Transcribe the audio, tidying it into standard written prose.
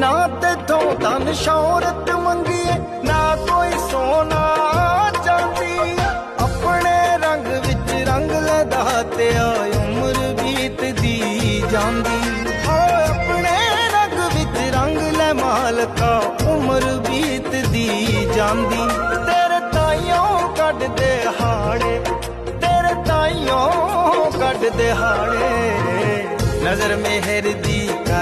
ना तेथों धन शौहरत मंगीए, ना कोई सोना चांदी, अपने रंग विच रंग लदा ते उम्र बीतदी जांदी। अपने रंग विच रंग ले मालका उम्र बीतदी जांदी। तेरे ताइयों कट दे हाड़े, तेरे ताइयों कट दे हाड़े, नजर मेहर दी